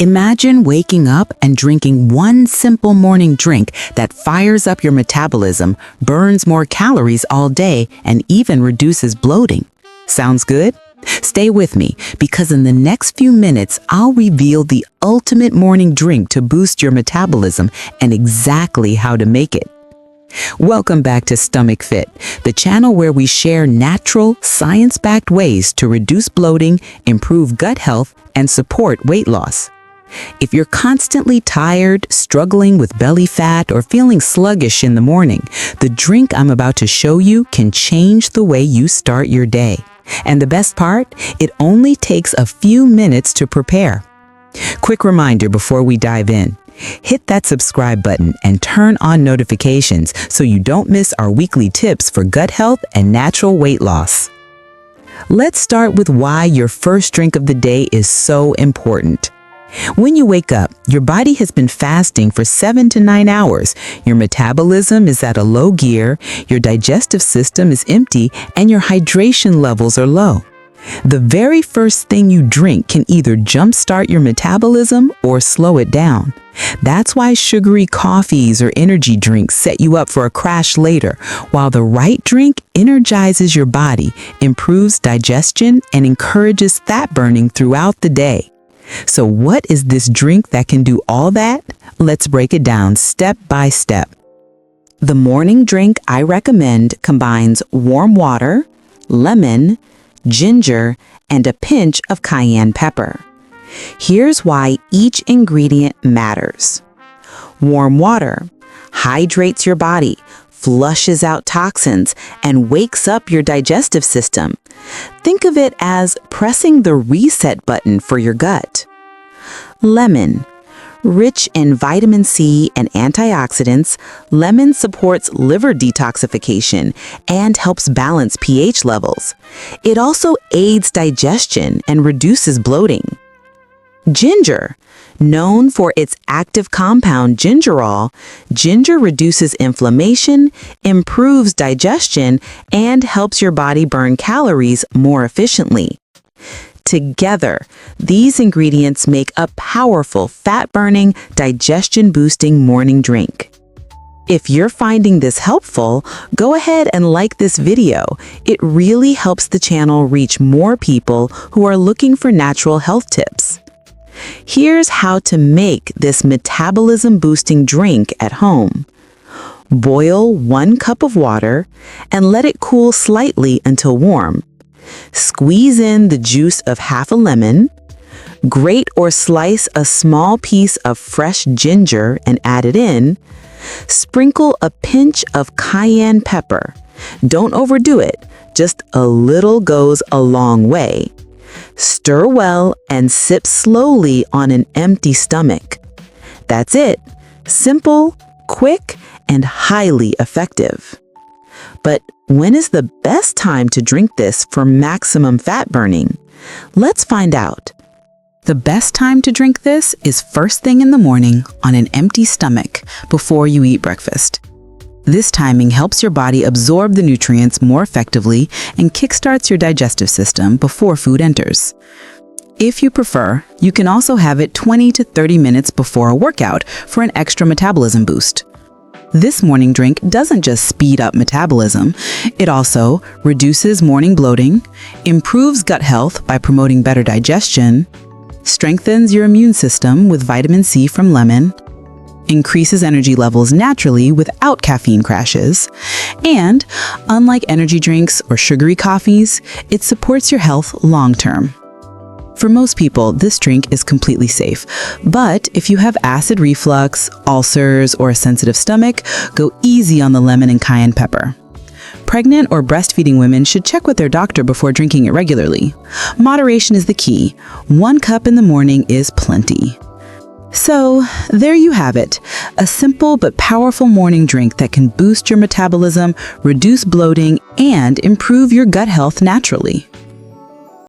Imagine waking up and drinking one simple morning drink that fires up your metabolism, burns more calories all day, and even reduces bloating. Sounds good? Stay with me, because in the next few minutes, I'll reveal the ultimate morning drink to boost your metabolism and exactly how to make it. Welcome back to Stomach Fit, the channel where we share natural, science-backed ways to reduce bloating, improve gut health, and support weight loss. If you're constantly tired, struggling with belly fat, or feeling sluggish in the morning, the drink I'm about to show you can change the way you start your day. And the best part, it only takes a few minutes to prepare. Quick reminder before we dive in. Hit that subscribe button and turn on notifications so you don't miss our weekly tips for gut health and natural weight loss. Let's start with why your first drink of the day is so important. When you wake up, your body has been fasting for 7 to 9 hours. Your metabolism is at a low gear, your digestive system is empty, and your hydration levels are low. The very first thing you drink can either jumpstart your metabolism or slow it down. That's why sugary coffees or energy drinks set you up for a crash later, while the right drink energizes your body, improves digestion, and encourages fat burning throughout the day. So what is this drink that can do all that? Let's break it down step by step. The morning drink I recommend combines warm water, lemon, ginger, and a pinch of cayenne pepper. Here's why each ingredient matters. Warm water hydrates your body, flushes out toxins, and wakes up your digestive system. Think of it as pressing the reset button for your gut. Lemon. Rich in vitamin C and antioxidants, lemon supports liver detoxification and helps balance pH levels. It also aids digestion and reduces bloating. Ginger. Known for its active compound gingerol, ginger reduces inflammation, improves digestion, and helps your body burn calories more efficiently. Together, these ingredients make a powerful fat-burning, digestion-boosting morning drink. If you're finding this helpful, go ahead and like this video. It really helps the channel reach more people who are looking for natural health tips. Here's how to make this metabolism-boosting drink at home. Boil 1 cup of water and let it cool slightly until warm. Squeeze in the juice of half a lemon. Grate or slice a small piece of fresh ginger and add it in. Sprinkle a pinch of cayenne pepper. Don't overdo it, just a little goes a long way. Stir well and sip slowly on an empty stomach. That's it. Simple, quick, and highly effective. But when is the best time to drink this for maximum fat burning? Let's find out. The best time to drink this is first thing in the morning on an empty stomach before you eat breakfast. This timing helps your body absorb the nutrients more effectively and kickstarts your digestive system before food enters. If you prefer, you can also have it 20 to 30 minutes before a workout for an extra metabolism boost. This morning drink doesn't just speed up metabolism, it also reduces morning bloating, improves gut health by promoting better digestion, strengthens your immune system with vitamin C from lemon, increases energy levels naturally without caffeine crashes, and, unlike energy drinks or sugary coffees, it supports your health long-term. For most people, this drink is completely safe, but if you have acid reflux, ulcers, or a sensitive stomach, go easy on the lemon and cayenne pepper. Pregnant or breastfeeding women should check with their doctor before drinking it regularly. Moderation is the key. 1 cup in the morning is plenty. So, there you have it, a simple but powerful morning drink that can boost your metabolism, reduce bloating, and improve your gut health naturally.